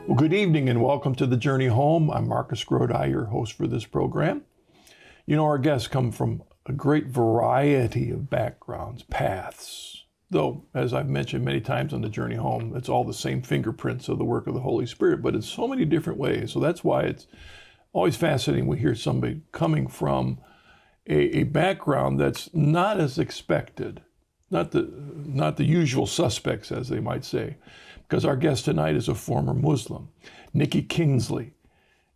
Well, good evening and welcome to The Journey Home. I'm Marcus Grodi, your host for this program. You know, our guests come from a great variety of backgrounds, paths. Though, as I've mentioned many times on The Journey Home, it's all the same fingerprints of the work of the Holy Spirit, but in so many different ways. So that's why it's always fascinating when we hear somebody coming from a background that's not as expected, not the usual suspects, as they might say. Because our guest tonight is a former Muslim. Nikki Kingsley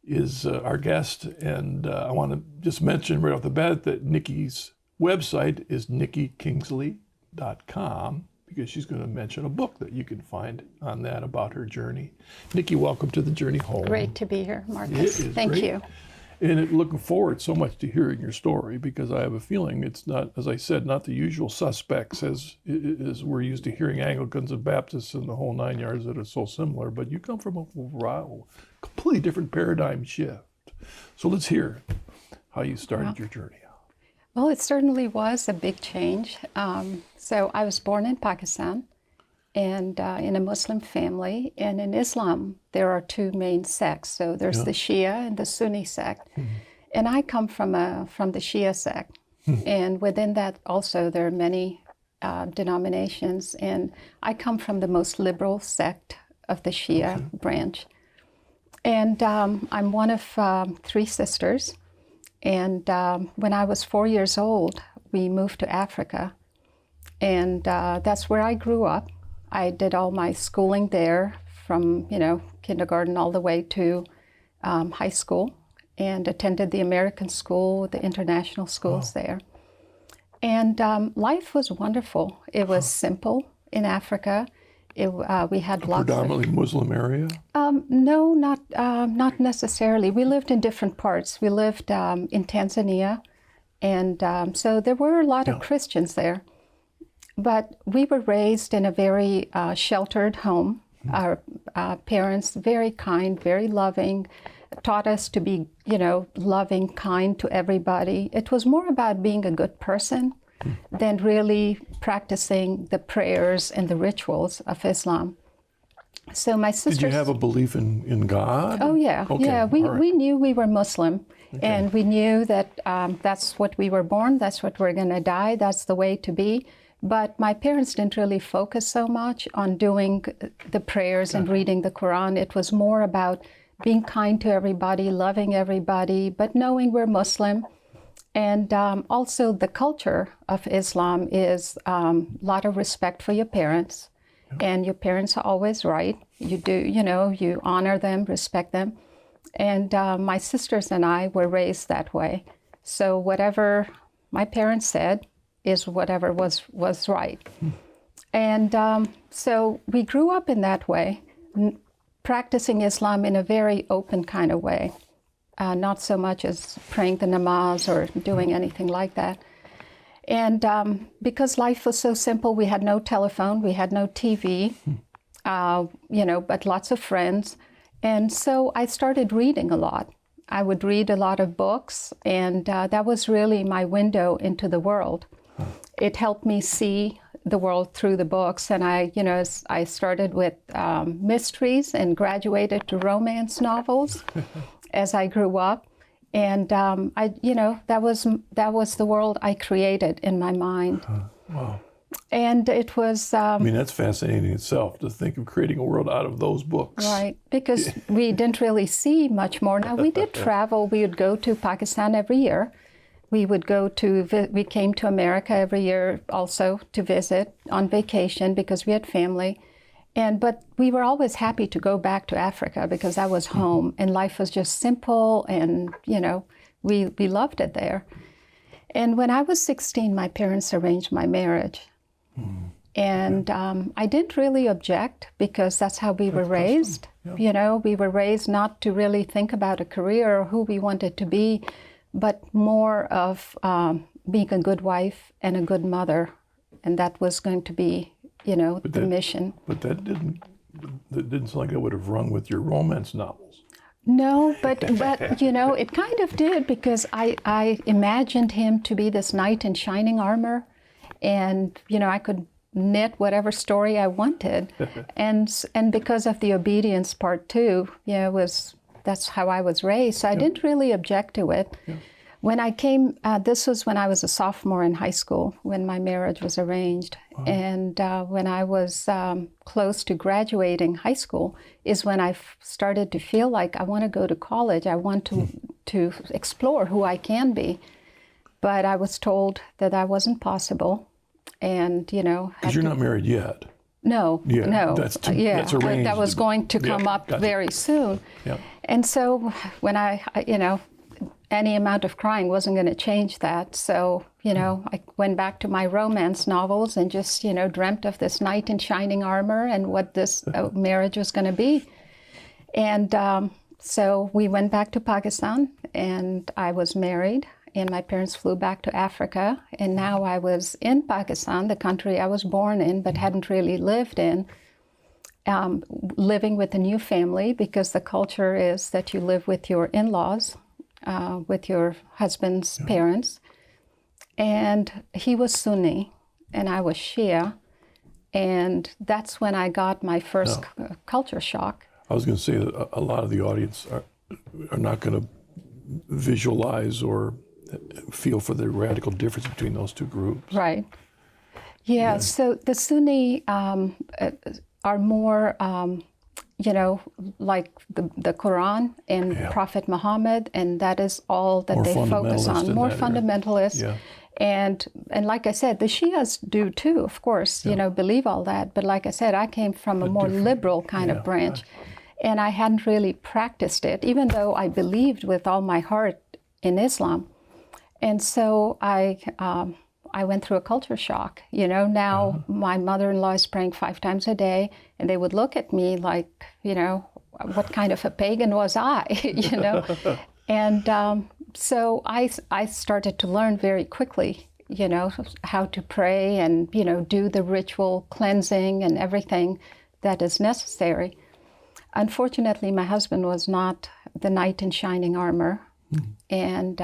is our guest, and I want to just mention right off the bat that Nikki's website is nikkikingsley.com, because she's going to mention a book that you can find on that about her journey. Nikki, welcome to The Journey Home. Great to be here, Marcus. Thank you. And looking forward so much to hearing your story, because I have a feeling it's not, as I said, not the usual suspects as we're used to hearing Anglicans and Baptists and the whole nine yards that are so similar, but you come from a completely different paradigm shift. So let's hear how you started your journey. Well, it certainly was a big change. So I was born in Pakistan and in a Muslim family, and in Islam there are two main sects. So there's the Shia and the Sunni sect, and I come from the Shia sect, and within that also there are many denominations, and I come from the most liberal sect of the Shia branch, and I'm one of three sisters, and when I was 4 years old we moved to Africa, and that's where I grew up. I did all my schooling there from, kindergarten all the way to high school, and attended the American school, the international schools there. And life was wonderful. It was simple in Africa. We had lots predominantly Muslim area? No, not necessarily. We lived in different parts. We lived in Tanzania, and so there were a lot of Christians there. But we were raised in a very sheltered home. Our parents, very kind, very loving, taught us to be, loving, kind to everybody. It was more about being a good person than really practicing the prayers and the rituals of Islam. So my sisters... Did you have a belief in God? Oh, yeah. Okay. Yeah, we knew we were Muslim. Okay. And we knew that that's what we were born, that's what we're going to die, that's the way to be. But my parents didn't really focus so much on doing the prayers and reading the Quran. It was more about being kind to everybody, loving everybody, but knowing we're Muslim. And also the culture of Islam is a lot of respect for your parents. And your parents are always right. You do, you honor them, respect them. And my sisters and I were raised that way. So whatever my parents said is whatever was right. And so we grew up in that way, practicing Islam in a very open kind of way, not so much as praying the namaz or doing anything like that. And because life was so simple, we had no telephone, we had no TV, but lots of friends. And so I started reading a lot. I would read a lot of books, and that was really my window into the world. It helped me see the world through the books, and I started with mysteries and graduated to romance novels as I grew up, and that was the world I created in my mind. Wow! And it was. That's fascinating in itself to think of creating a world out of those books. Right, because we didn't really see much more. Now we did travel. We would go to Pakistan every year. We came to America every year also to visit on vacation because we had family. But we were always happy to go back to Africa because that was home, and life was just simple, and we loved it there. And when I was 16, my parents arranged my marriage. And I didn't really object because that's how we were raised. Yeah. We were raised not to really think about a career or who we wanted to be, but more of being a good wife and a good mother. And that was going to be, the mission. But that didn't sound like that would have rung with your romance novels. No, but it kind of did, because I imagined him to be this knight in shining armor. And, I could knit whatever story I wanted. and because of the obedience part too, that's how I was raised. So I didn't really object to it. Yeah. When I came, this was when I was a sophomore in high school, when my marriage was arranged. Wow. And when I was close to graduating high school is when I started to feel like I want to go to college. I want to explore who I can be. But I was told that wasn't possible. And, because you're not married yet. No, Yeah, no. that's arranged. That was going to come up very soon. Yeah. And so when any amount of crying wasn't going to change that. So, I went back to my romance novels and just, dreamt of this knight in shining armor and what this marriage was going to be. And so we went back to Pakistan and I was married. And my parents flew back to Africa, and now I was in Pakistan, the country I was born in but hadn't really lived in, living with a new family, because the culture is that you live with your in-laws, with your husband's parents. And he was Sunni, and I was Shia, and that's when I got my first culture shock. I was going to say that a lot of the audience are not going to visualize or feel for the radical difference between those two groups. Right. Yeah. So the Sunni are more, like the Quran and Prophet Muhammad, and that is all that they focus on. More fundamentalist. Yeah. And like I said, the Shias do too, of course, believe all that. But like I said, I came from a more liberal kind of branch, and I hadn't really practiced it, even though I believed with all my heart in Islam. And so I went through a culture shock. Now my mother-in-law is praying 5 times a day, and they would look at me like, what kind of a pagan was I, And so I started to learn very quickly, how to pray and, do the ritual cleansing and everything that is necessary. Unfortunately, my husband was not the knight in shining armor, and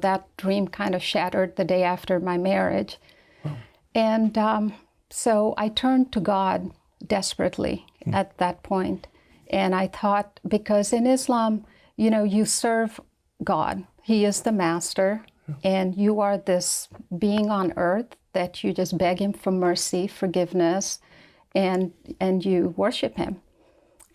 that dream kind of shattered the day after my marriage. Wow. And so I turned to God desperately at that point. And I thought, because in Islam, you serve God. He is the master, and you are this being on earth that you just beg him for mercy, forgiveness, and you worship him.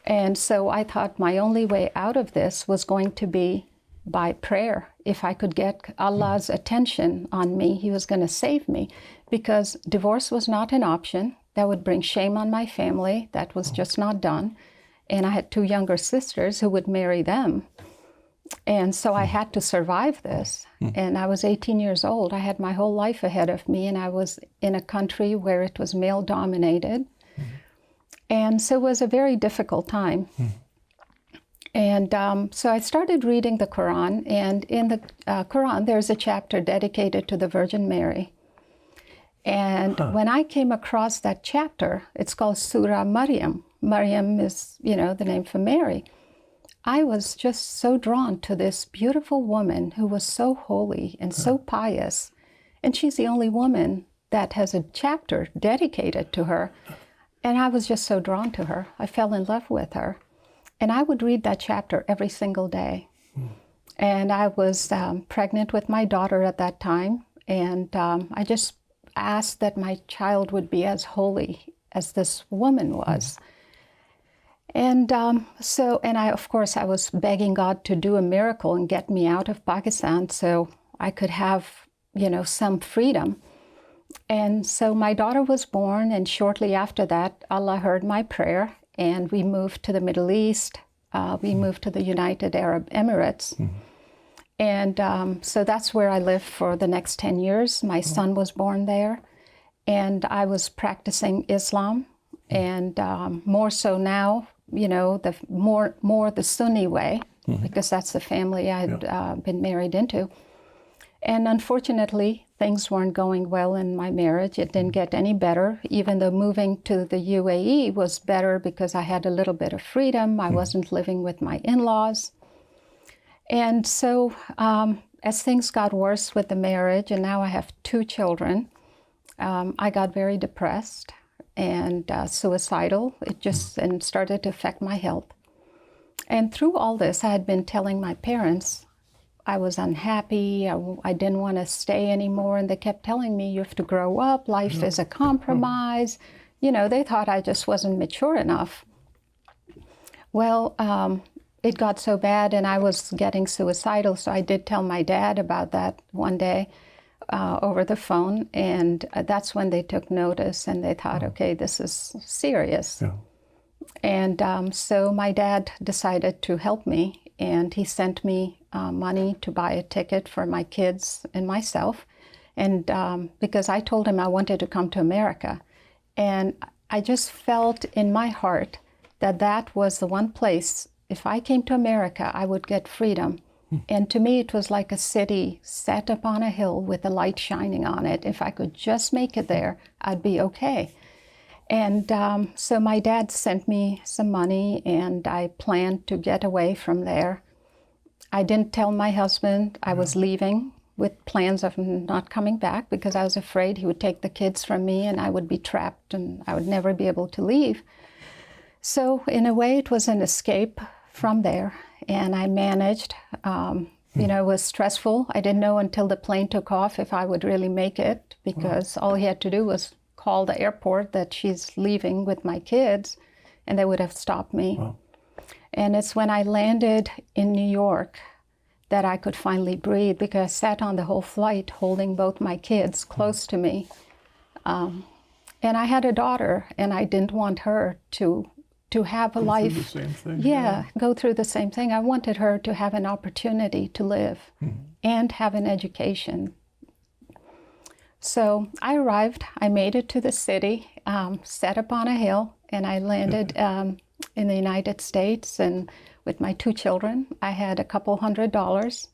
And so I thought my only way out of this was going to be by prayer. If I could get Allah's attention on me, he was going to save me, because divorce was not an option. That would bring shame on my family. That was just not done. And I had 2 younger sisters who would marry them. And so I had to survive this. And I was 18 years old. I had my whole life ahead of me, and I was in a country where it was male-dominated. And so it was a very difficult time. And so I started reading the Quran, and in the Quran, there's a chapter dedicated to the Virgin Mary. And when I came across that chapter, it's called Surah Maryam. Maryam is, the name for Mary. I was just so drawn to this beautiful woman who was so holy and so pious. And she's the only woman that has a chapter dedicated to her. And I was just so drawn to her. I fell in love with her. And I would read that chapter every single day. And I was pregnant with my daughter at that time. And I just asked that my child would be as holy as this woman was. And of course, I was begging God to do a miracle and get me out of Pakistan so I could have, some freedom. And so my daughter was born, and shortly after that, Allah heard my prayer, and we moved to the Middle East. We moved to the United Arab Emirates. And so that's where I lived for the next 10 years. My son was born there, and I was practicing Islam, and more so now, the more the Sunni way, because that's the family I had been married into. And unfortunately, things weren't going well in my marriage. It didn't get any better, even though moving to the UAE was better because I had a little bit of freedom. I wasn't living with my in-laws. And so as things got worse with the marriage, and now I have 2 children, I got very depressed and suicidal. It just and started to affect my health. And through all this, I had been telling my parents I was unhappy. I didn't want to stay anymore. And they kept telling me, you have to grow up. Life is a compromise. You know, they thought I just wasn't mature enough. Well, it got so bad and I was getting suicidal. So I did tell my dad about that one day over the phone. And that's when they took notice and they thought, okay, this is serious. Yeah. And so my dad decided to help me, and he sent me money to buy a ticket for my kids and myself. And because I told him I wanted to come to America. And I just felt in my heart that that was the one place, if I came to America, I would get freedom. And to me, it was like a city set up on a hill with a light shining on it. If I could just make it there, I'd be okay. And so my dad sent me some money, and I planned to get away from there. I didn't tell my husband I was leaving with plans of not coming back because I was afraid he would take the kids from me and I would be trapped and I would never be able to leave. So in a way, it was an escape from there, and I managed. You know, it was stressful. I didn't know until the plane took off if I would really make it, because all he had to do was call the airport that she's leaving with my kids, and they would have stopped me. Wow. And it's when I landed in New York that I could finally breathe, because I sat on the whole flight holding both my kids close to me. And I had a daughter, and I didn't want her to have a life. Go through the same thing. Yeah, go through the same thing. I wanted her to have an opportunity to live and have an education. So I arrived, I made it to the city, set up on a hill, and I landed in the United States, and with my 2 children. I had a couple $100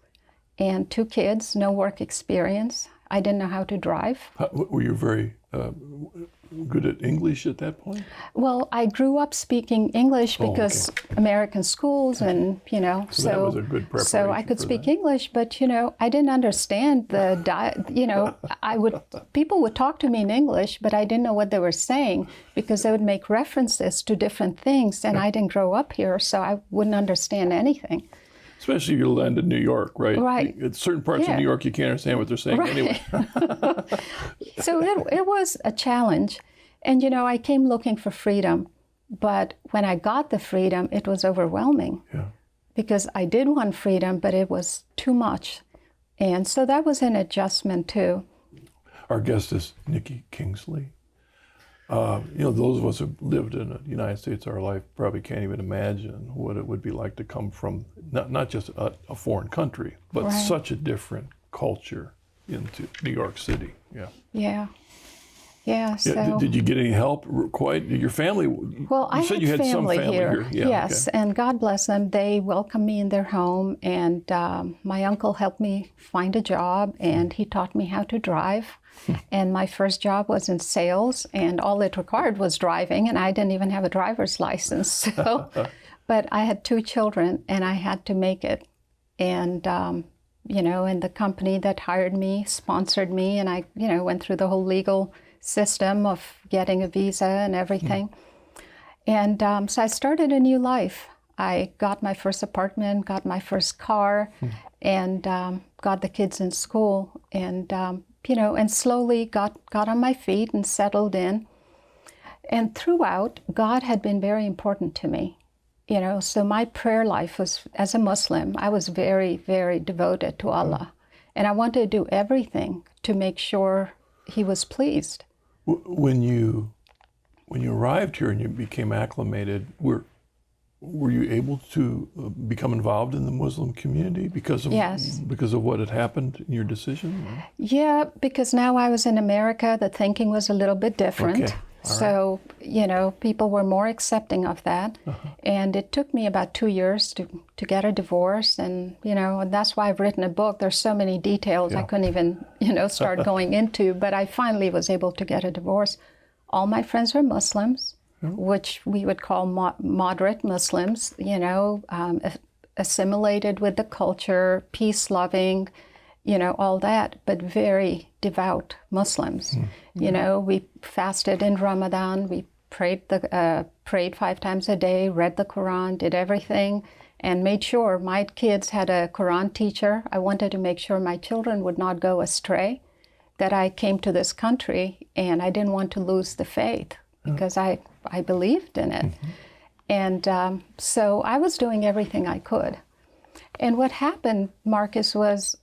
and 2 kids, no work experience. I didn't know how to drive. Were you very good at English at that point? Well, I grew up speaking English because American schools and, you know, so that was a good preparation. So I could speak English, but, you know, I didn't understand you know, people would talk to me in English, but I didn't know what they were saying because they would make references to different things, and I didn't grow up here, so I wouldn't understand anything. Especially if you land in New York, right? Right. At certain parts of New York, you can't understand what they're saying anyway. So it was a challenge. And, you know, I came looking for freedom. But when I got the freedom, it was overwhelming. Yeah. Because I did want freedom, but it was too much. And so that was an adjustment, too. Our guest is Nikki Kingsley. You know, those of us who lived in the United States our life probably can't even imagine what it would be like to come from not just a foreign country, but such a different culture into New York City. Yeah. Yeah. Yeah. So did you get any help? Quite your family? Well, you said you had some family here. Yeah, yes, okay. And God bless them. They welcomed me in their home, and my uncle helped me find a job, and he taught me how to drive. And my first job was in sales, and all it required was driving, and I didn't even have a driver's license. So, but I had 2 children, and I had to make it. And you know, and the company that hired me sponsored me, and I, you know, went through the whole legal system of getting a visa and everything. And so I started a new life. I got my first apartment, got my first car, and got the kids in school, and you know, and slowly got on my feet and settled in. And throughout, God had been very important to me. You know, so my prayer life was, as a Muslim, I was very, very devoted to Allah. And I wanted to do everything to make sure He was pleased. When you arrived here and you became acclimated, were you able to become involved in the Muslim community because of what had happened in your decision? Or? Yeah, because now I was in America, the thinking was a little bit different. Okay. So, you know, people were more accepting of that. And it took me about 2 years to get a divorce. And, you know, and that's why I've written a book. There's so many details I couldn't even, you know, start going into. But I finally was able to get a divorce. All my friends were Muslims, which we would call moderate Muslims, you know, assimilated with the culture, peace-loving. all that, but very devout Muslims. We fasted in Ramadan, we prayed 5 times a day, read the Quran, did everything, and made sure my kids had a Quran teacher. I wanted to make sure my children would not go astray, that I came to this country and I didn't want to lose the faith because I believed in it. And so I was doing everything I could. And what happened, Marcus, was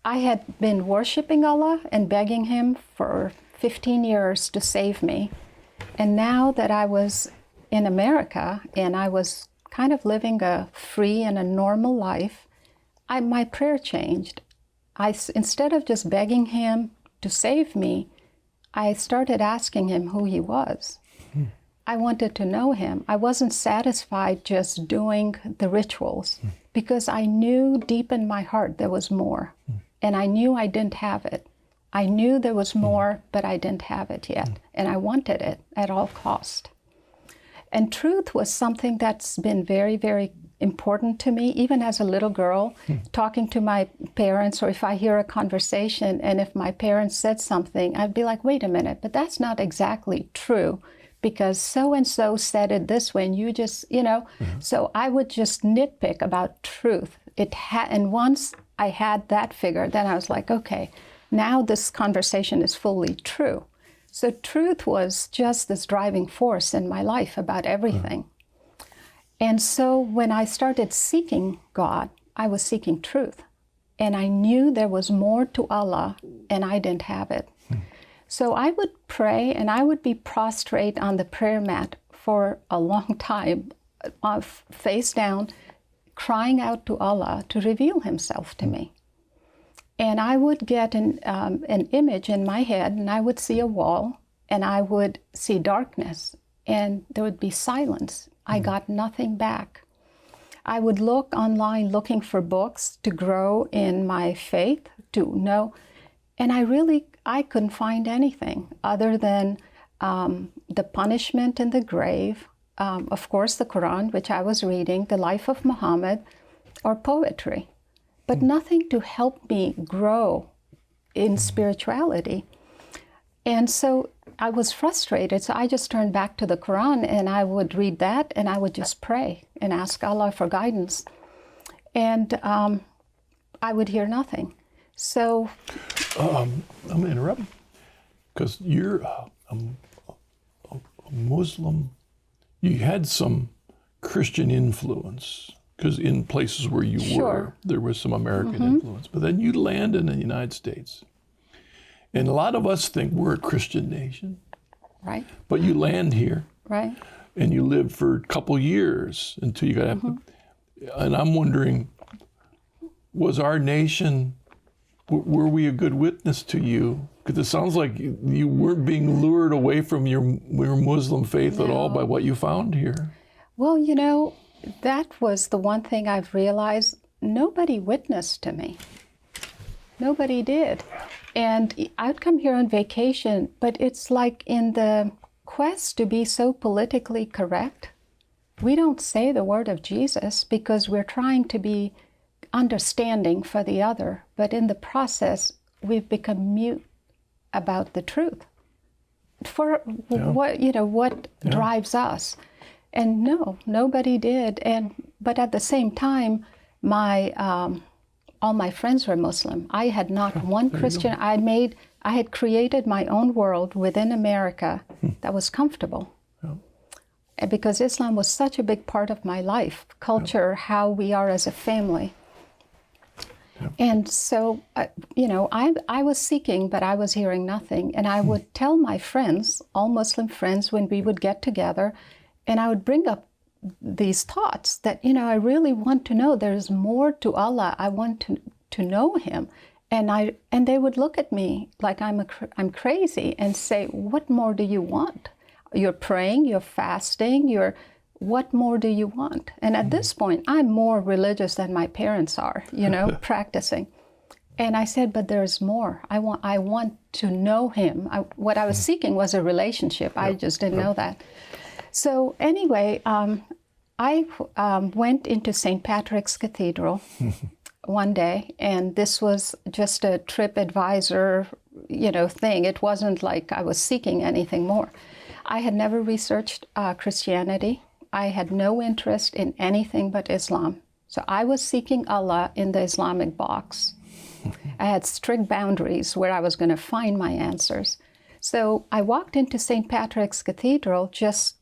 I had been worshiping Allah and begging Him for 15 years to save me. And now that I was in America and I was kind of living a free and a normal life, my prayer changed. Instead of just begging Him to save me, I started asking Him who He was. I wanted to know Him. I wasn't satisfied just doing the rituals because I knew deep in my heart there was more. And I knew I didn't have it. I knew there was more, but I didn't have it yet. And I wanted it at all cost. And truth was something that's been very, very important to me, even as a little girl, talking to my parents, or if I hear a conversation and if my parents said something, I'd be like, wait a minute, but that's not exactly true, because so-and-so said it this way, and you just, So I would just nitpick about truth. And once I had that figured, then I was like, okay, now this conversation is fully true. So truth was just this driving force in my life about everything. And so when I started seeking God, I was seeking truth. And I knew there was more to Allah, and I didn't have it. So I would pray, and I would be prostrate on the prayer mat for a long time, face down, crying out to Allah to reveal Himself to me. And I would get an image in my head, and I would see a wall, and I would see darkness, and there would be silence. I got nothing back. I would look online looking for books to grow in my faith, to know, and I couldn't find anything other than the punishment in the grave, of course the Quran, which I was reading, the life of Muhammad, or poetry. But nothing to help me grow in spirituality. And so I was frustrated, so I just turned back to the Quran, and I would read that, and I would just pray and ask Allah for guidance. And I would hear nothing. So... I'm going to interrupt, because you're a Muslim. You had some Christian influence, because in places where you were, there was some American influence. But then you land in the United States. And a lot of us think we're a Christian nation. Right. But you land here. Right. And you live for a couple years until you got and I'm wondering, was our nation, were we a good witness to you? Because it sounds like you weren't being lured away from your Muslim faith at all by what you found here. Well, that was the one thing I've realized. Nobody witnessed to me. Nobody did. And I'd come here on vacation, but it's like in the quest to be so politically correct, we don't say the word of Jesus because we're trying to be understanding for the other. But in the process, we've become mute about the truth. For what drives us. And no, nobody did. But at the same time, all my friends were Muslim. I had not one Christian. I had created my own world within America that was comfortable. Because Islam was such a big part of my life, culture, how we are as a family. And so, I was seeking, but I was hearing nothing. And I would tell my friends, all Muslim friends, when we would get together, and I would bring up these thoughts that, I really want to know there's more to Allah. I want to know Him. And they would look at me like I'm crazy and say, what more do you want? You're praying, you're fasting, what more do you want? And at this point, I'm more religious than my parents are, practicing. And I said, but there's more. I want to know Him. What I was seeking was a relationship. I just didn't know that. So anyway, I went into St. Patrick's Cathedral one day, and this was just a TripAdvisor, thing. It wasn't like I was seeking anything more. I had never researched Christianity. I had no interest in anything but Islam. So I was seeking Allah in the Islamic box. I had strict boundaries where I was going to find my answers. So I walked into St. Patrick's Cathedral just,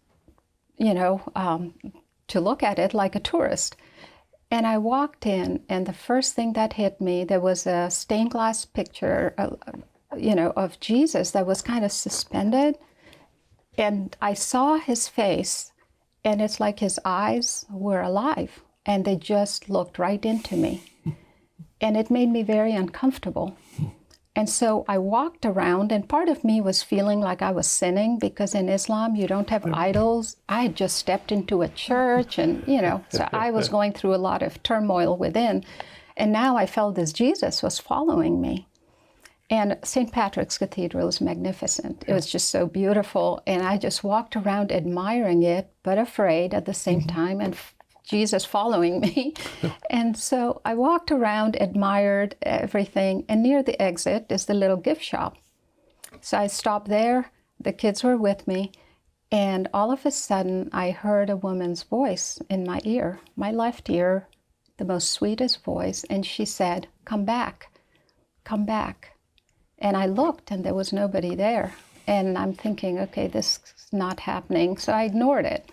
to look at it like a tourist. And I walked in, and the first thing that hit me, there was a stained glass picture, of Jesus that was kind of suspended. And I saw his face, and it's like his eyes were alive, and they just looked right into me. And it made me very uncomfortable. And so I walked around, and part of me was feeling like I was sinning, because in Islam, you don't have idols. I had just stepped into a church, and, so I was going through a lot of turmoil within. And now I felt this Jesus was following me. And St. Patrick's Cathedral is magnificent. It was just so beautiful. And I just walked around admiring it, but afraid at the same time, and Jesus following me. And so I walked around, admired everything. And near the exit is the little gift shop. So I stopped there. The kids were with me. And all of a sudden, I heard a woman's voice in my ear, my left ear, the most sweetest voice. And she said, "Come back, come back." And I looked, and there was nobody there. And I'm thinking, okay, this is not happening. So I ignored it.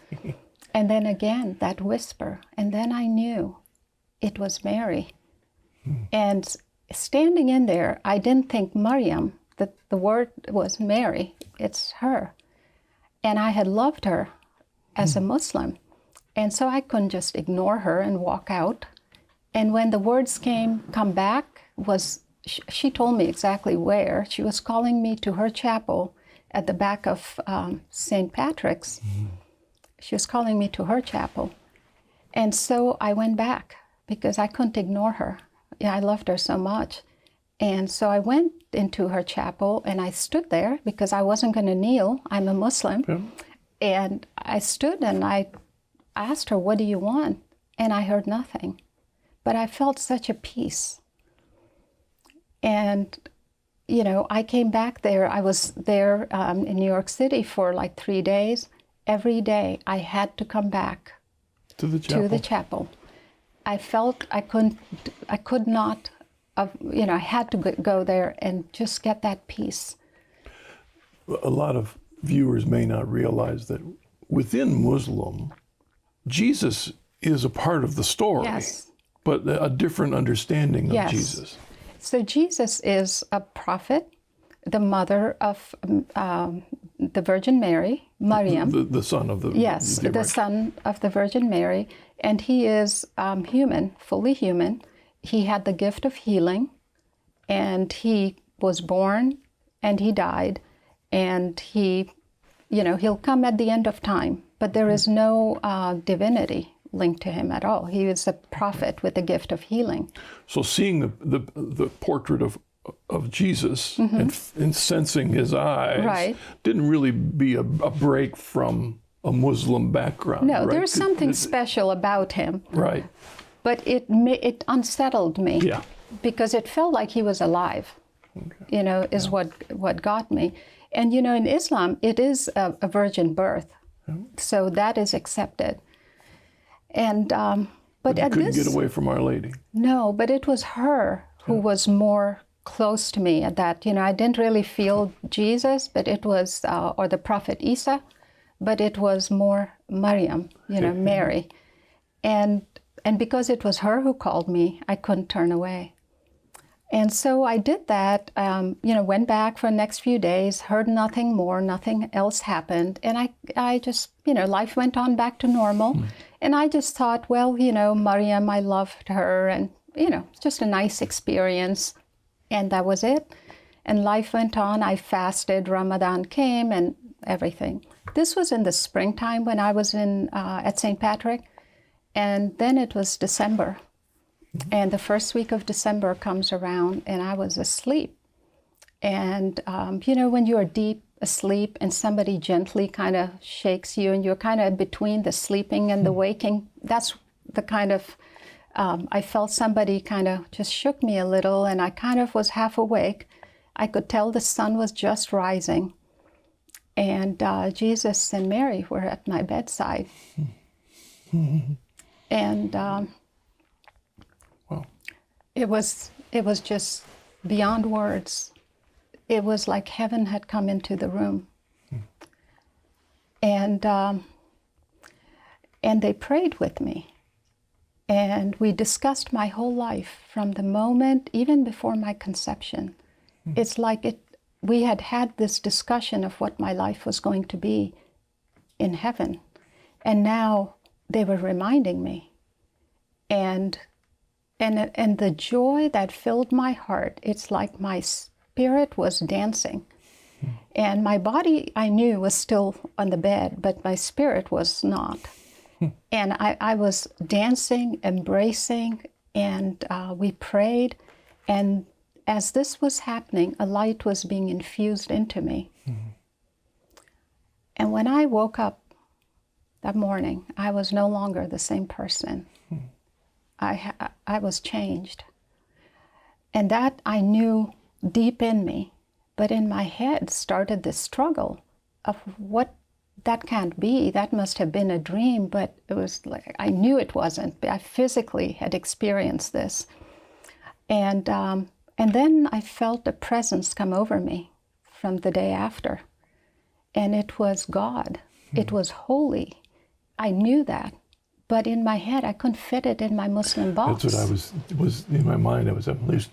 And then again, that whisper. And then I knew it was Mary. And standing in there, I didn't think Maryam, that the word was Mary. It's her. And I had loved her as a Muslim. And so I couldn't just ignore her and walk out. And when the words came, "Come back," she told me exactly where. She was calling me to her chapel at the back of St. Patrick's. She was calling me to her chapel. And so I went back because I couldn't ignore her. Yeah, I loved her so much. And so I went into her chapel, and I stood there because I wasn't going to kneel. I'm a Muslim. Yeah. And I stood and I asked her, "What do you want?" And I heard nothing. But I felt such a peace. And, I came back there. I was there in New York City for like 3 days. Every day I had to come back to the chapel. I felt I could not, I had to go there and just get that peace. A lot of viewers may not realize that within Muslim, Jesus is a part of the story, yes, but a different understanding of yes. Jesus. So Jesus is a prophet, the mother of the Virgin Mary, Maryam. The son of the... Yes, the son of the Virgin Mary. And he is human, fully human. He had the gift of healing, and he was born, and he died, and he'll come at the end of time. But there is no divinity linked to him at all. He is a prophet with the gift of healing. So seeing the portrait of Jesus and sensing his eyes, right, didn't really be a break from a Muslim background. No, right? there's something special about him. Right. But it unsettled me, yeah, because it felt like he was alive, okay, is what got me. And, in Islam, it is a virgin birth. Yeah. So that is accepted. And but you couldn't get away from Our Lady. No, but it was her who was more close to me at that. I didn't really feel Jesus, but it was, or the prophet Isa, but it was more Maryam, Mary. And because it was her who called me, I couldn't turn away. And so I did that, went back for the next few days, heard nothing more, nothing else happened. And I just, life went on back to normal. Mm. And I just thought, well, Maryam, I loved her, and, it's just a nice experience. And that was it. And life went on. I fasted, Ramadan came, and everything. This was in the springtime when I was at St. Patrick. And then it was December. And the first week of December comes around, and I was asleep. And, when you are deep asleep and somebody gently kind of shakes you, and you're kind of between the sleeping and the waking, that's the kind of I felt somebody kind of just shook me a little, and I kind of was half awake. I could tell the sun was just rising, and Jesus and Mary were at my bedside. And Wow. it was just beyond words. It was like heaven had come into the room. And they prayed with me. And we discussed my whole life from the moment, even before my conception. It's like we had this discussion of what my life was going to be in heaven. And now they were reminding me. And the joy that filled my heart, it's like my spirit was dancing. And my body, I knew, was still on the bed, but my spirit was not. And I was dancing, embracing, and we prayed. And as this was happening, a light was being infused into me. And when I woke up that morning, I was no longer the same person. I was changed. And that I knew deep in me, but in my head started this struggle of what that can't be. That must have been a dream, but it was like, I knew it wasn't. I physically had experienced this. And then I felt a presence come over me from the day after. And it was God. It was holy. I knew that. But in my head, I couldn't fit it in my Muslim box. That's what was in my mind. I was at least,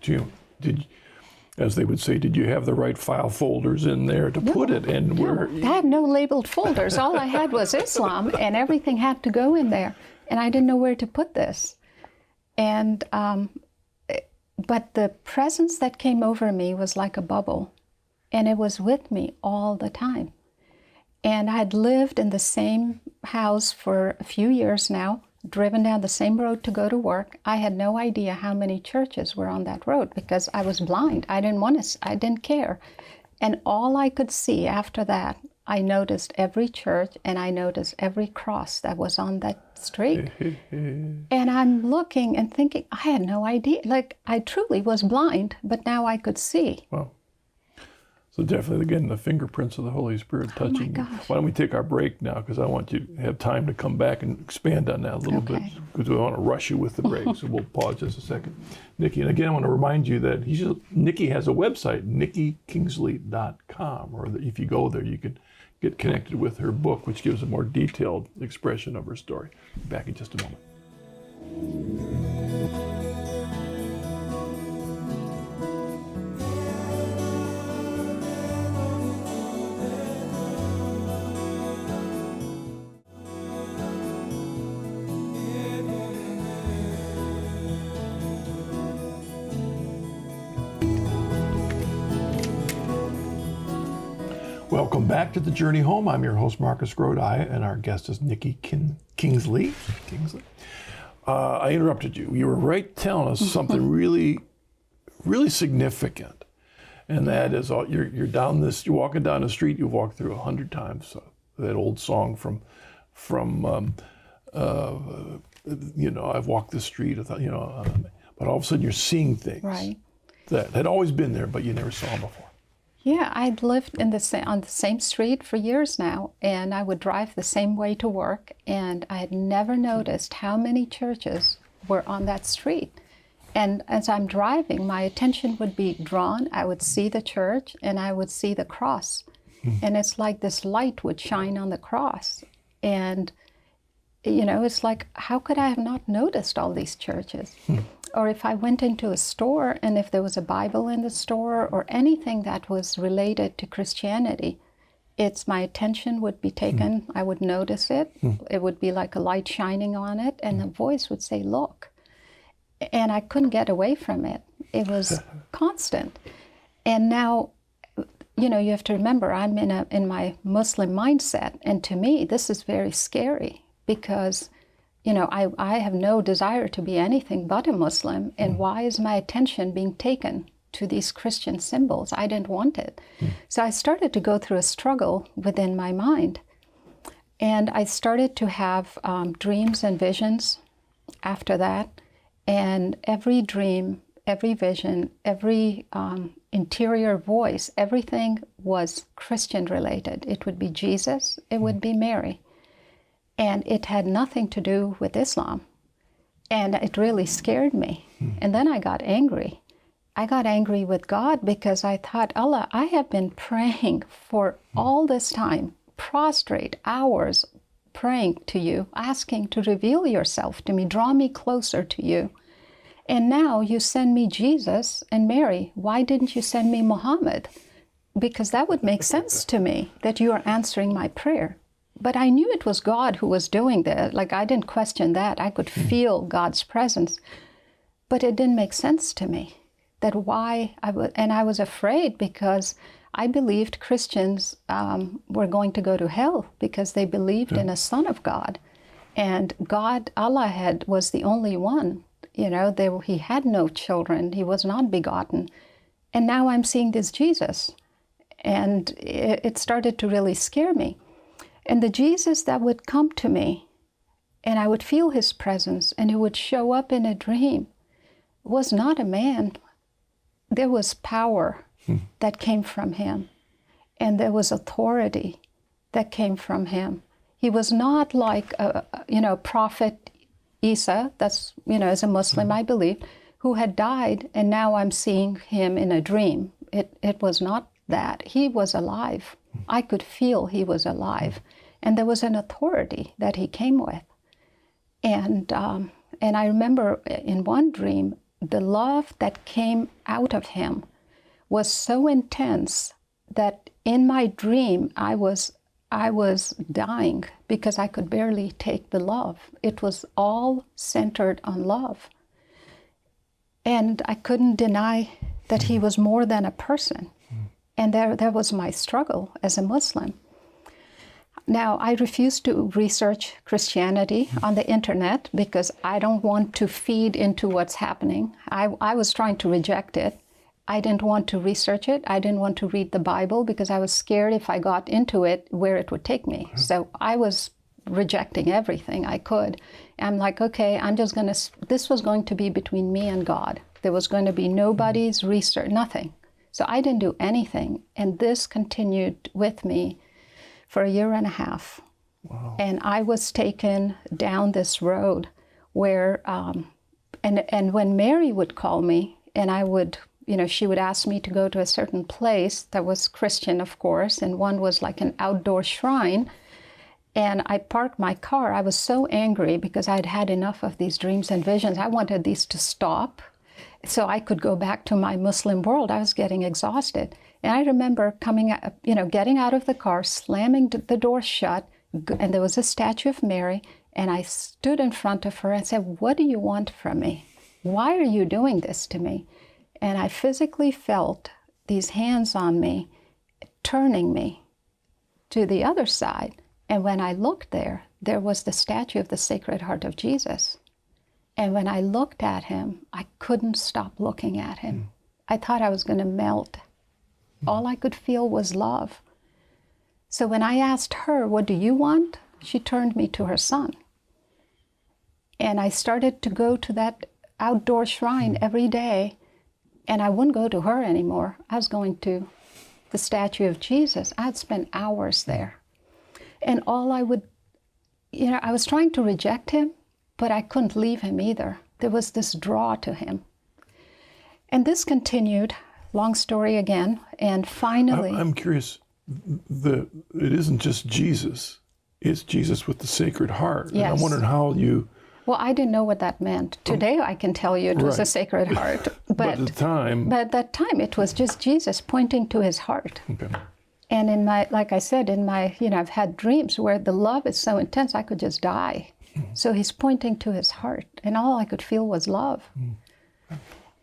as they would say, did you have the right file folders in there to put it? And where I had no labeled folders. All I had was Islam, and everything had to go in there. And I didn't know where to put this. And but the presence that came over me was like a bubble, and it was with me all the time. And I had lived in the same house for a few years now, driven down the same road to go to work. I had no idea how many churches were on that road because I was blind. I didn't care. And all I could see after that, I noticed every church and I noticed every cross that was on that street. And I'm looking and thinking, I had no idea. Like, I truly was blind, but now I could see. Wow. So definitely, again, the fingerprints of the Holy Spirit touching you. gosh. Why don't we take our break now, because I want you to have time to come back and expand on that a little bit, because we don't want to rush you with the break. So we'll pause just a second. Nikki, and again, I want to remind you that Nikki has a website, nikkikingsley.com, or if you go there, you can get connected with her book, which gives a more detailed expression of her story. Back in just a moment. Welcome back to The Journey Home. I'm your host, Marcus Grodi, and our guest is Nikki Kingsley. I interrupted you. You were right telling us something really, really significant, and that is you're walking down the street. You've walked through 100 times. That old song from I've walked the street. But all of a sudden you're seeing things that had always been there, but you never saw them before. Yeah, I'd lived on the same street for years now, and I would drive the same way to work, and I had never noticed how many churches were on that street. And as I'm driving, my attention would be drawn. I would see the church, and I would see the cross. And it's like this light would shine on the cross. And, it's like, how could I have not noticed all these churches? Or if I went into a store and if there was a Bible in the store or anything that was related to Christianity, my attention would be taken. I would notice it. It would be like a light shining on it, and a voice would say, "Look." And I couldn't get away from it. It was constant. And now, you have to remember, I'm in my Muslim mindset, and to me, this is very scary because I have no desire to be anything but a Muslim, and why is my attention being taken to these Christian symbols? I didn't want it. So I started to go through a struggle within my mind, and I started to have dreams and visions after that, And every dream, every vision, every interior voice, everything was Christian related. It would be Jesus, it would be Mary. And it had nothing to do with Islam. And it really scared me. And then I got angry. I got angry with God because I thought, Allah, I have been praying for all this time, prostrate hours, praying to you, asking to reveal yourself to me, draw me closer to you. And now you send me Jesus and Mary. Why didn't you send me Muhammad? Because that would make sense to me, that you are answering my prayer. But I knew it was God who was doing that. Like, I didn't question that. I could feel God's presence. But it didn't make sense to me that why I would, and I was afraid because I believed Christians were going to go to hell because they believed in a Son of God. And God, Allah was the only one. You know, he had no children. He was not begotten. And now I'm seeing this Jesus. And it started to really scare me. And the Jesus that would come to me, and I would feel his presence, and he would show up in a dream, was not a man. There was power that came from him, and there was authority that came from him. He was not like Prophet Isa, that's, as a Muslim, I believe, who had died, and now I'm seeing him in a dream. It was not that. He was alive. I could feel he was alive. And there was an authority that he came with. And I remember in one dream, the love that came out of him was so intense that in my dream, I was dying because I could barely take the love. It was all centered on love. And I couldn't deny that he was more than a person. And there was my struggle as a Muslim. Now, I refuse to research Christianity on the internet because I don't want to feed into what's happening. I was trying to reject it. I didn't want to research it. I didn't want to read the Bible because I was scared if I got into it, where it would take me. So I was rejecting everything I could. I'm like, okay, this was going to be between me and God. There was going to be nobody's research, nothing. So I didn't do anything. And this continued with me for a year and a half. Wow. And I was taken down this road where, and when Mary would call me, and I would, she would ask me to go to a certain place that was Christian, of course, and one was like an outdoor shrine. And I parked my car. I was so angry because I'd had enough of these dreams and visions. I wanted these to stop so I could go back to my Muslim world. I was getting exhausted. And I remember getting out of the car, slamming the door shut, and there was a statue of Mary, and I stood in front of her and said, "What do you want from me? Why are you doing this to me?" And I physically felt these hands on me, turning me to the other side. And when I looked there was the statue of the Sacred Heart of Jesus. And when I looked at him, I couldn't stop looking at him. I thought I was going to melt. All I could feel was love. So when I asked her, "What do you want?" she turned me to her son. And I started to go to that outdoor shrine every day. And I wouldn't go to her anymore. I was going to the statue of Jesus. I had spent hours there. And all I would, I was trying to reject him, but I couldn't leave him either. There was this draw to him. And this continued, long story again, and finally... I'm curious, it isn't just Jesus, it's Jesus with the Sacred Heart. Yes. And I'm wondering how you... Well, I didn't know what that meant. Today I can tell you it was a Sacred Heart. But at that time... it was just Jesus pointing to his heart. Okay. And like I said, I've had dreams where the love is so intense I could just die. So he's pointing to his heart, and all I could feel was love.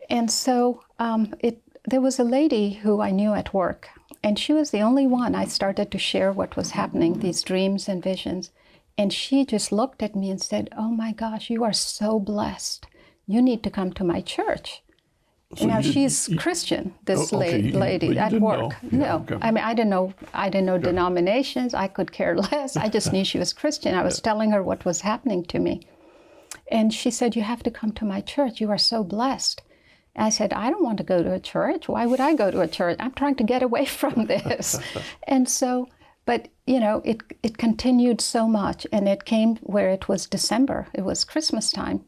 And so there was a lady who I knew at work, and she was the only one I started to share what was happening, these dreams and visions. And she just looked at me and said, "Oh my gosh, you are so blessed. You need to come to my church." So now she's Christian, this lady at work. No, okay. I mean, I didn't know denominations. I could care less. I just knew she was Christian. I was telling her what was happening to me. And she said, you have to come to my church. You are so blessed. And I said, I don't want to go to a church. Why would I go to a church? I'm trying to get away from this. And so, but, you know, it continued so much. And it came where it was December. It was Christmas time.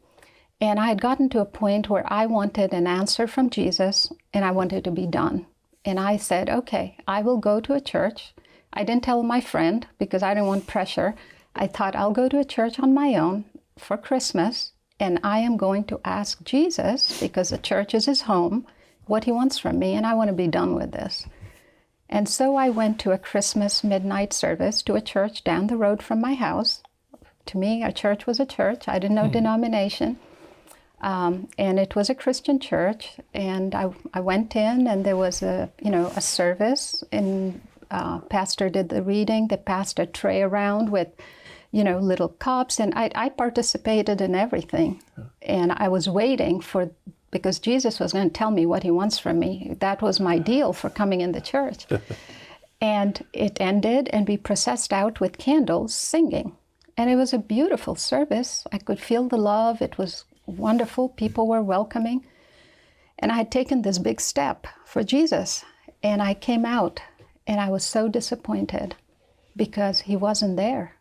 And I had gotten to a point where I wanted an answer from Jesus, and I wanted to be done. And I said, okay, I will go to a church. I didn't tell my friend because I didn't want pressure. I thought I'll go to a church on my own for Christmas, and I am going to ask Jesus, because the church is his home, what he wants from me, and I want to be done with this. And so I went to a Christmas midnight service to a church down the road from my house. To me, a church was a church. I didn't know denomination. And it was a Christian church, and I went in, and there was a service, and pastor did the reading. The pastor tray around with, little cups, and I participated in everything. And I was waiting because Jesus was going to tell me what he wants from me. That was my deal for coming in the church. And it ended, and we processed out with candles, singing. And it was a beautiful service. I could feel the love. It was wonderful. People were welcoming. And I had taken this big step for Jesus. And I came out, and I was so disappointed because he wasn't there.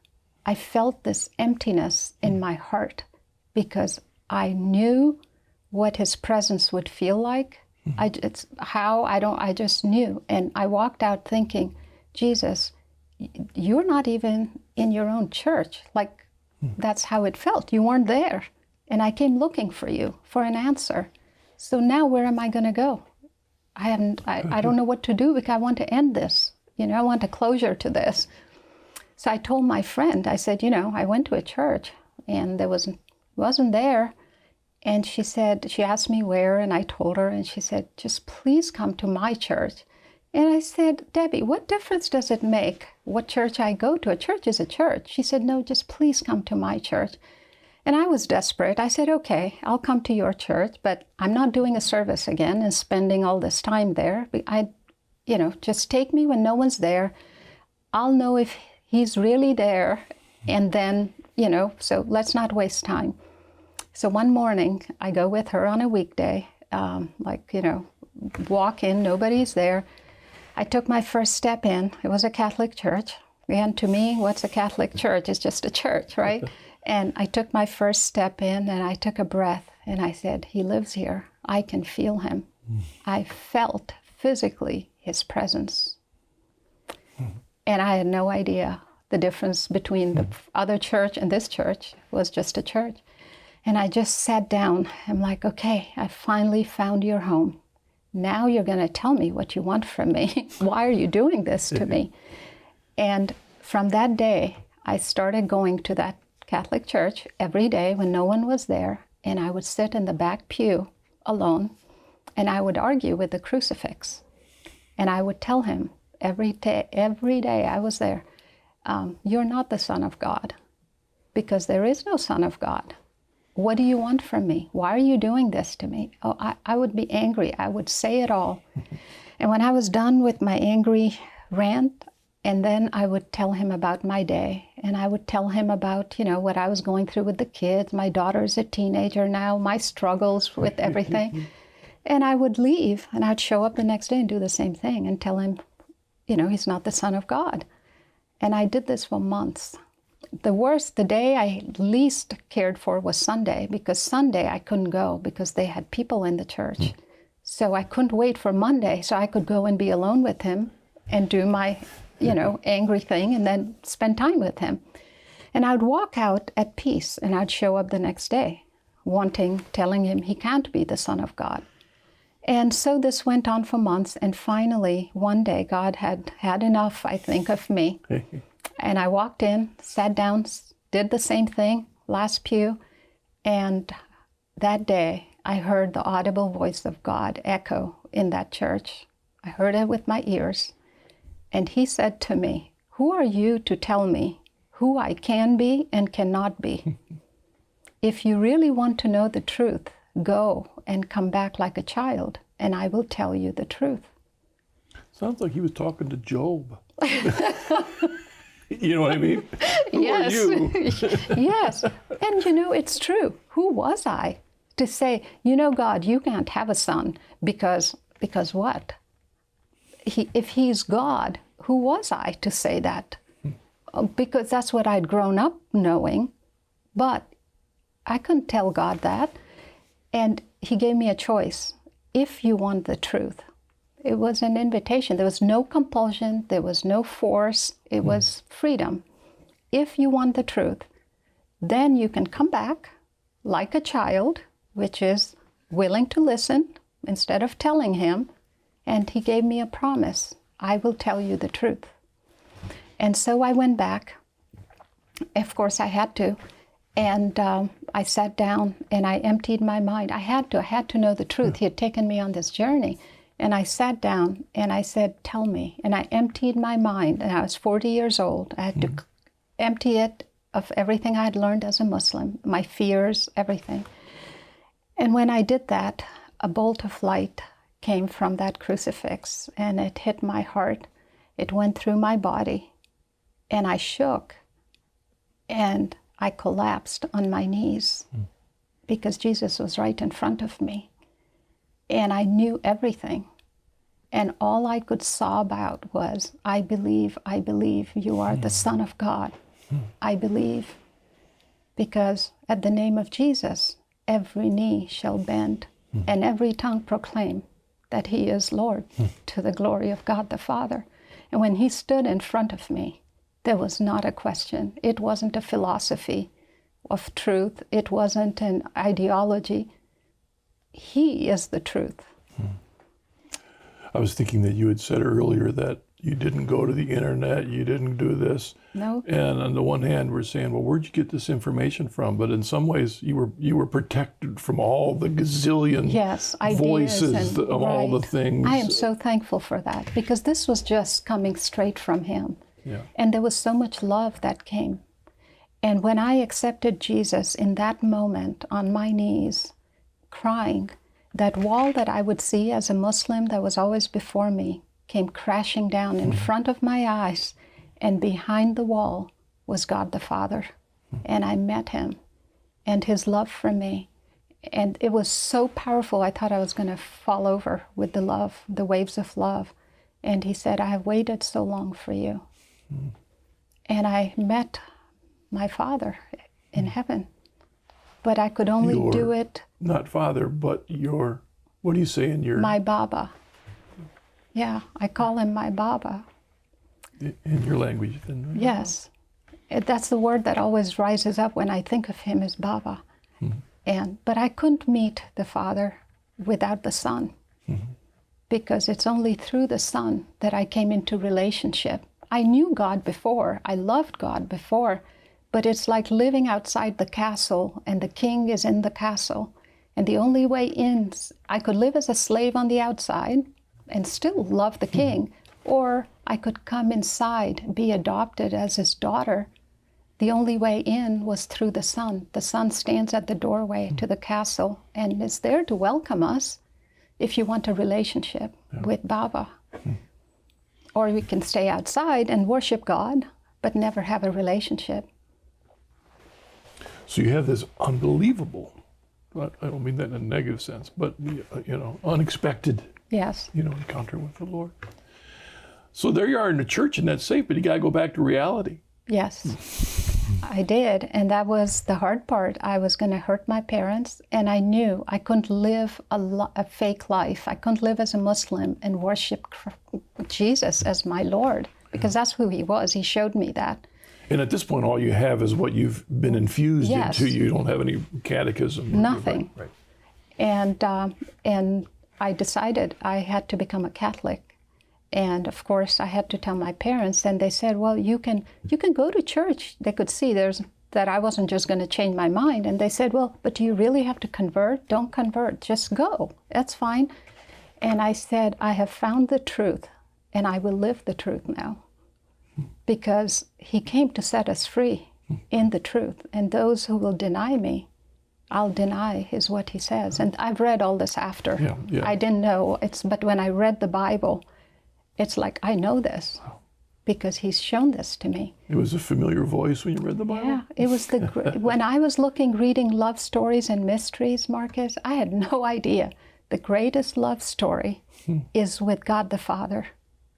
I felt this emptiness in my heart because I knew what his presence would feel like. I just knew. And I walked out thinking, Jesus, you're not even in your own church. Like, that's how it felt. You weren't there. And I came looking for you for an answer. So now where am I going to go? I don't know what to do because I want to end this. I want a closure to this. So I told my friend, I said, I went to a church and wasn't there. And she asked me where, and I told her, and she said, just please come to my church. And I said, Debbie, what difference does it make what church I go to? A church is a church. She said, no, just please come to my church. And I was desperate. I said, okay, I'll come to your church, but I'm not doing a service again and spending all this time there. Just take me when no one's there. I'll know if he's really there. And then, so let's not waste time. So one morning I go with her on a weekday, walk in, nobody's there. I took my first step in. It was a Catholic church. And to me, what's a Catholic church? It's just a church, right? And I took my first step in, and I took a breath, and I said, he lives here. I can feel him. I felt physically his presence. And I had no idea the difference between the other church and this church was just a church. And I just sat down. I'm like, okay, I finally found your home. Now you're going to tell me what you want from me. Why are you doing this to me? And from that day, I started going to that Catholic church every day when no one was there. And I would sit in the back pew alone, and I would argue with the crucifix. And I would tell him every day I was there, you're not the Son of God, because there is no Son of God. What do you want from me? Why are you doing this to me? Oh, I would be angry. I would say it all. And when I was done with my angry rant, and then I would tell him about my day, and I would tell him about, what I was going through with the kids. My daughter's a teenager now, my struggles with everything. And I would leave, and I'd show up the next day and do the same thing and tell him, he's not the Son of God. And I did this for months. The day I least cared for was Sunday, because Sunday I couldn't go because they had people in the church. So I couldn't wait for Monday so I could go and be alone with him and do my, angry thing and then spend time with him. And I'd walk out at peace, and I'd show up the next day telling him he can't be the Son of God. And so this went on for months, and finally one day God had had enough, I think, of me. And I walked in, sat down, did the same thing, last pew, and that day I heard the audible voice of God echo in that church. I heard it with my ears, and he said to me, who are you to tell me who I can be and cannot be? If you really want to know the truth, go and come back like a child, and I will tell you the truth. Sounds like he was talking to Job. You know what I mean? Who Yes. are you? Yes. And it's true. Who was I to say, God, you can't have a son because what? If he's God, who was I to say that? Because that's what I'd grown up knowing. But I couldn't tell God that. And he gave me a choice. If you want the truth, it was an invitation. There was no compulsion. There was no force. It was freedom. If you want the truth, then you can come back like a child, which is willing to listen instead of telling him. And he gave me a promise. I will tell you the truth. And so I went back. Of course, I had to. And I sat down and I emptied my mind. I had to know the truth. He had taken me on this journey. And I sat down and I said, tell me. And I emptied my mind. And I was 40 years old. I had to empty it of everything I had learned as a Muslim, my fears, everything. And when I did that, a bolt of light came from that crucifix and it hit my heart. It went through my body and I shook and I collapsed on my knees because Jesus was right in front of me. And I knew everything. And all I could sob out was, I believe you are the Son of God. I believe. Because at the name of Jesus, every knee shall bend and every tongue proclaim that he is Lord to the glory of God the Father. And when he stood in front of me, there was not a question. It wasn't a philosophy of truth. It wasn't an ideology. He is the truth. I was thinking that you had said earlier that you didn't go to the internet, you didn't do this. No. And on the one hand, we're saying, well, where'd you get this information from? But in some ways, you were protected from all the gazillion voices of all the things. I am so thankful for that because this was just coming straight from him. Yeah. And there was so much love that came. And when I accepted Jesus in that moment on my knees, crying, that wall that I would see as a Muslim that was always before me came crashing down in front of my eyes, and behind the wall was God the Father. And I met him and his love for me. And it was so powerful, I thought I was going to fall over with the love, the waves of love. And he said, I have waited so long for you. And I met my Father in heaven. But I could only do it. Not Father, but your, what do you say in your? My Baba. Yeah, I call him my Baba. In your language, then? Right? Yes. That's the word that always rises up when I think of him as Baba. But I couldn't meet the Father without the Son. Because it's only through the Son that I came into relationship. I knew God before. I loved God before. But it's like living outside the castle and the king is in the castle. And the only way in, I could live as a slave on the outside and still love the king, or I could come inside, be adopted as his daughter. The only way in was through the Son. The Son stands at the doorway to the castle and is there to welcome us if you want a relationship with Baba. Or we can stay outside and worship God, but never have a relationship. So you have this unbelievable, I don't mean that in a negative sense, but unexpected encounter with the Lord. So there you are in the church and that's safe, but you got to go back to reality. Yes, I did. And that was the hard part. I was going to hurt my parents, and I knew I couldn't live a fake life. I couldn't live as a Muslim and worship Jesus as my Lord, because that's who he was. He showed me that. And at this point, all you have is what you've been infused into. You don't have any catechism. Nothing. Right. And I decided I had to become a Catholic. And of course, I had to tell my parents, and they said, well, you can go to church. They could see that I wasn't just going to change my mind. And they said, well, but do you really have to convert? Don't convert, just go. That's fine. And I said, I have found the truth, and I will live the truth now. Because he came to set us free in the truth. And those who will deny me, I'll deny, is what he says. And I've read all this after. I didn't know, but when I read the Bible, it's like, I know this. because he's shown this to me. It was a familiar voice when you read the Bible? Yeah, it was when I was reading love stories and mysteries, Marcus, I had no idea. The greatest love story is with God the Father,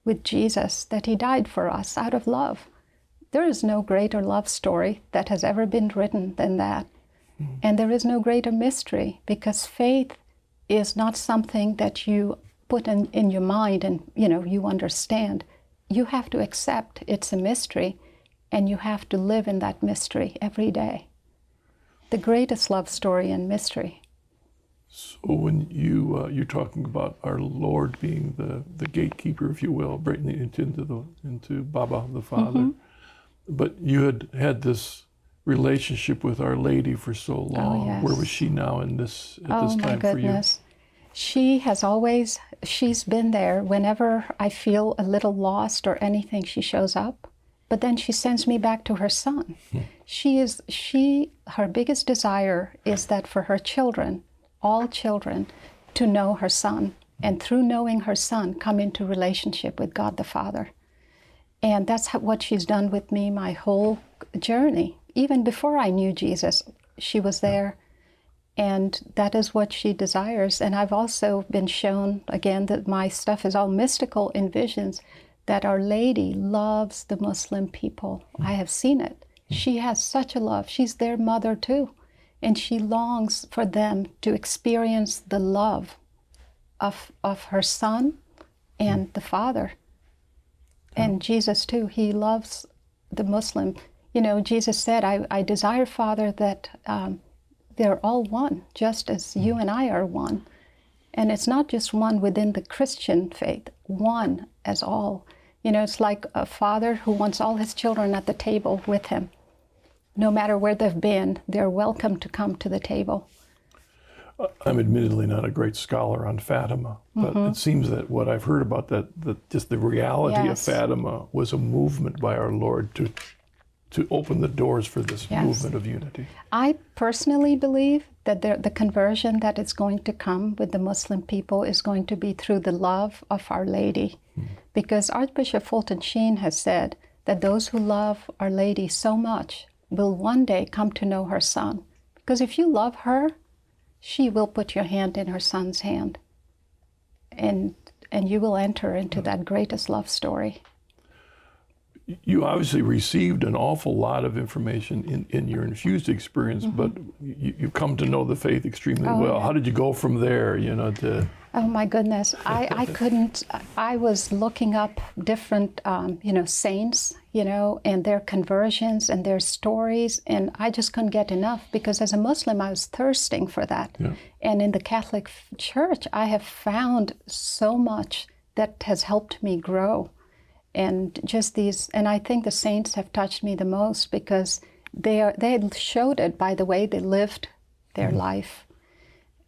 with Jesus, that he died for us out of love. There is no greater love story that has ever been written than that. And there is no greater mystery, because faith is not something that you put in your mind and you understand. You have to accept it's a mystery, and you have to live in that mystery every day. The greatest love story and mystery. So when you're talking about our Lord being the gatekeeper, if you will, breaking into Baba the Father, but you had this relationship with Our Lady for so long. Oh, yes. Where was she now at this time Oh my goodness. She's been there whenever I feel a little lost or anything, she shows up. But then she sends me back to her son. Her biggest desire is that for her children, all children, to know her son, and through knowing her son, come into relationship with God the Father. And that's what she's done with me my whole journey. Even before I knew Jesus, she was there. And that is what she desires. And I've also been shown, again, that my stuff is all mystical in visions, that Our Lady loves the Muslim people. I have seen it. She has such a love. She's their mother too. And she longs for them to experience the love of her son and the Father. And Jesus too, he loves the Muslim. Jesus said, I desire, Father, that they're all one, just as you and I are one. And it's not just one within the Christian faith, one as all. It's like a father who wants all his children at the table with him. No matter where they've been, they're welcome to come to the table. I'm admittedly not a great scholar on Fatima, but it seems that what I've heard about that just the reality of Fatima was a movement by our Lord to open the doors for this movement of unity. I personally believe that the conversion that is going to come with the Muslim people is going to be through the love of Our Lady. Because Archbishop Fulton Sheen has said that those who love Our Lady so much will one day come to know her son. Because if you love her, she will put your hand in her son's hand. And you will enter into that greatest love story. You obviously received an awful lot of information in your infused experience, but you come to know the faith extremely well. Yeah. How did you go from there, Oh my goodness, I was looking up different, saints, and their conversions and their stories, and I just couldn't get enough, because as a Muslim, I was thirsting for that. Yeah. And in the Catholic Church, I have found so much that has helped me grow. And and I think the saints have touched me the most, because they showed it by the way they lived their life.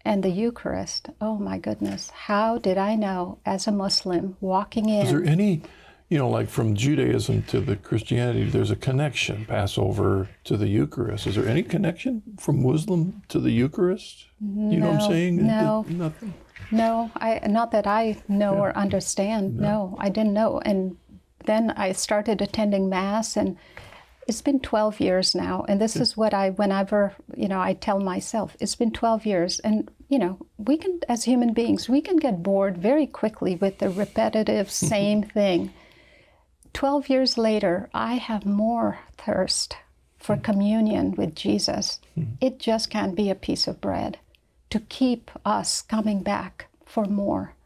And the Eucharist, oh my goodness, how did I know as a Muslim walking in? Is there any, like from Judaism to the Christianity, there's a connection, Passover to the Eucharist. Is there any connection from Muslim to the Eucharist? You know what I'm saying? No. Nothing? No, not that I know or understand. No, I didn't know. And then I started attending Mass, and it's been 12 years now. And this is what whenever, I tell myself, it's been 12 years. And, we can, as human beings, we can get bored very quickly with the repetitive same thing. 12 years later, I have more thirst for communion with Jesus. It just can't be a piece of bread to keep us coming back for more,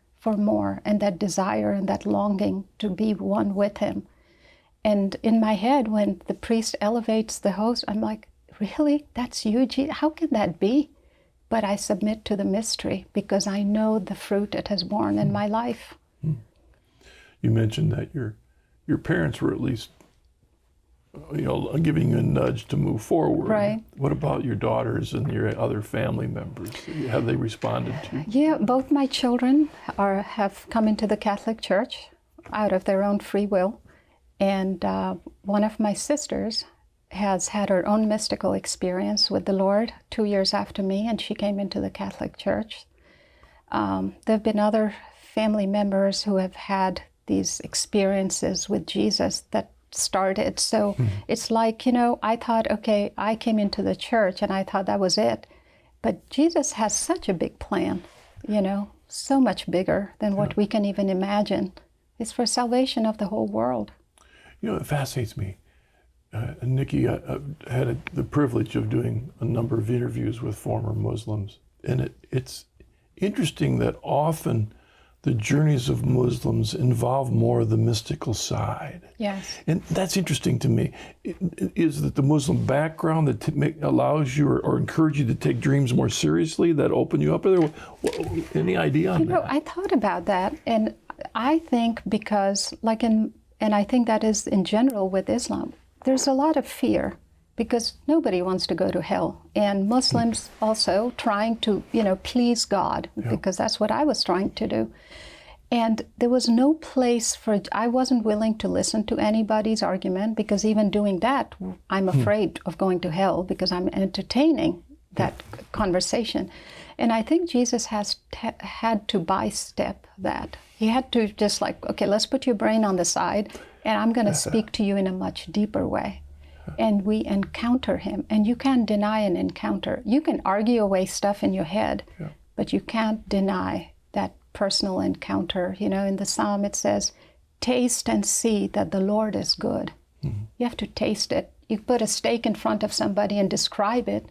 and that desire and that longing to be one with him. And in my head, when the priest elevates the host, I'm like, really? That's you, Jesus? How can that be? But I submit to the mystery, because I know the fruit it has borne in my life. You mentioned that your parents were at least, giving you a nudge to move forward. Right. What about your daughters and your other family members? Have they responded to you? Yeah, both my children have come into the Catholic Church out of their own free will. And one of my sisters has had her own mystical experience with the Lord 2 years after me, and she came into the Catholic Church. There have been other family members who have had these experiences with Jesus that started. So it's like, I thought, okay, I came into the church and I thought that was it. But Jesus has such a big plan, so much bigger than what we can even imagine. It's for salvation of the whole world. It fascinates me. Nikki, I had the privilege of doing a number of interviews with former Muslims. And it's interesting that often the journeys of Muslims involve more of the mystical side. Yes. And that's interesting to me. Is that the Muslim background that allows you or encourage you to take dreams more seriously, that open you up? Any idea on that? I thought about that, and I think because, and I think that is in general with Islam, there's a lot of fear because nobody wants to go to hell. And Muslims also trying to, please God, because that's what I was trying to do. And there was no place I wasn't willing to listen to anybody's argument, because even doing that, I'm afraid of going to hell because I'm entertaining that conversation. And I think Jesus has had to bystep that. He had to just okay, let's put your brain on the side, and I'm going to speak to you in a much deeper way. And we encounter him. And you can't deny an encounter. You can argue away stuff in your head, but you can't deny that personal encounter. In the Psalm it says, taste and see that the Lord is good. You have to taste it. You put a steak in front of somebody and describe it.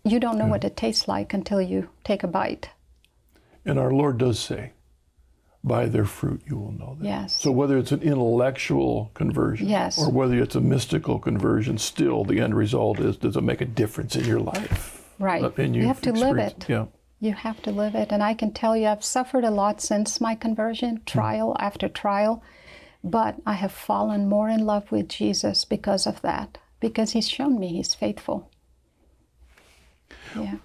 You don't know what it tastes like until you take a bite. And our Lord does say, by their fruit you will know them. Yes. So whether it's an intellectual conversion or whether it's a mystical conversion, still the end result is, does it make a difference in your life? Right. And you have to live it. Yeah. You have to live it. And I can tell you, I've suffered a lot since my conversion, trial after trial, but I have fallen more in love with Jesus because of that, because he's shown me he's faithful. Yeah.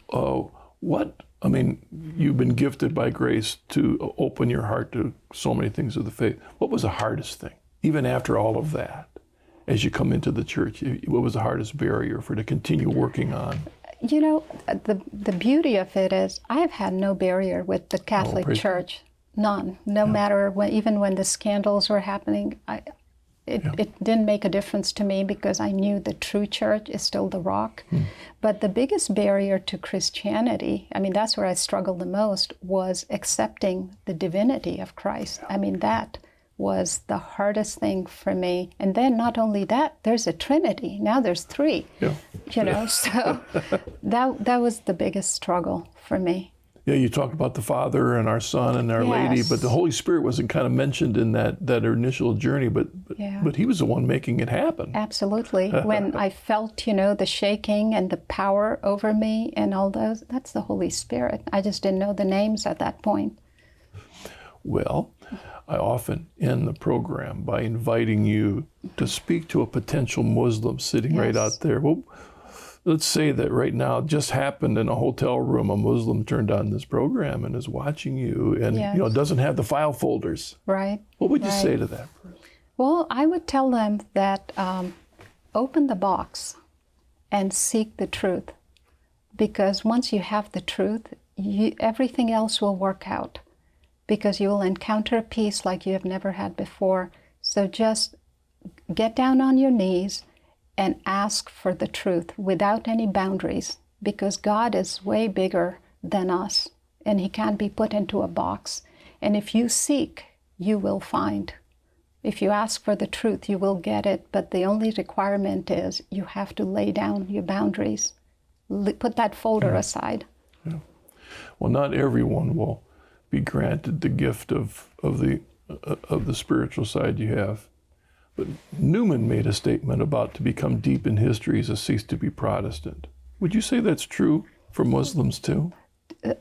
You've been gifted by grace to open your heart to so many things of the faith. What was the hardest thing, even after all of that, as you come into the church? What was the hardest barrier to continue working on? The beauty of it is I have had no barrier with the Catholic Church, none. No matter even when the scandals were happening, it didn't make a difference to me because I knew the true church is still the rock. But the biggest barrier to Christianity, that's where I struggled the most, was accepting the divinity of Christ. That was the hardest thing for me. And then not only that, there's a Trinity. Now there's three. So that was the biggest struggle for me. Yeah, you talk about the Father and our Son and Our Lady, but the Holy Spirit wasn't kind of mentioned in that initial journey, but he was the one making it happen. Absolutely. When I felt, the shaking and the power over me and all those, that's the Holy Spirit. I just didn't know the names at that point. Well, I often end the program by inviting you to speak to a potential Muslim sitting right out there. Well, let's say that right now it just happened in a hotel room, a Muslim turned on this program and is watching you and doesn't have the file folders. Right. What would you say to that person? Well, I would tell them that open the box and seek the truth, because once you have the truth, everything else will work out, because you will encounter a peace like you have never had before. So just get down on your knees and ask for the truth without any boundaries, because God is way bigger than us and he can't be put into a box. And if you seek, you will find. If you ask for the truth, you will get it, but the only requirement is you have to lay down your boundaries. Put that folder aside. Yeah. Well, not everyone will be granted the gift of the spiritual side you have. But Newman made a statement about to become deep in history is to cease to be Protestant. Would you say that's true for Muslims too?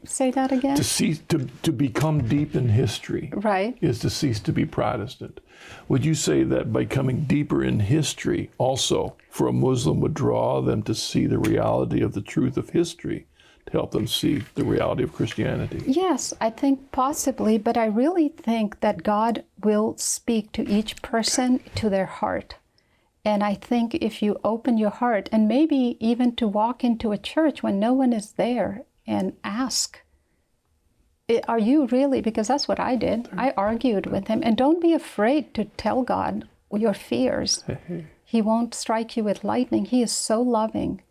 Say that again? To become deep in history is to cease to be Protestant. Would you say that becoming deeper in history also for a Muslim would draw them to see the reality of the truth of history, to help them see the reality of Christianity? Yes, I think possibly, but I really think that God will speak to each person to their heart. And I think if you open your heart, and maybe even to walk into a church when no one is there and ask, Are you really? Because that's what I did. I argued with him. And don't be afraid to tell God your fears. He won't strike you with lightning. He is so loving.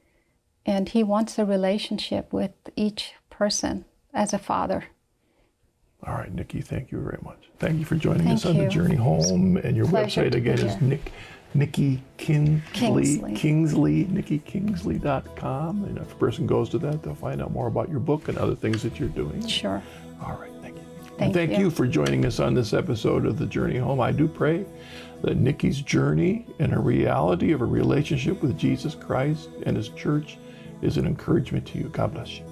And he wants a relationship with each person as a father. All right, Nikki, thank you very much. Thank you for joining us on you. the journey home. And your Pleasure website to be again is here. Nikki Kingsley. nikkikingsley.com. And if a person goes to that, they'll find out more about your book and other things that you're doing. Sure. All right, thank you. Thank Thank you. you for joining us on this episode of The Journey Home. I do pray that Nikki's journey and a reality of a relationship with Jesus Christ and his church is an encouragement to you. God bless you.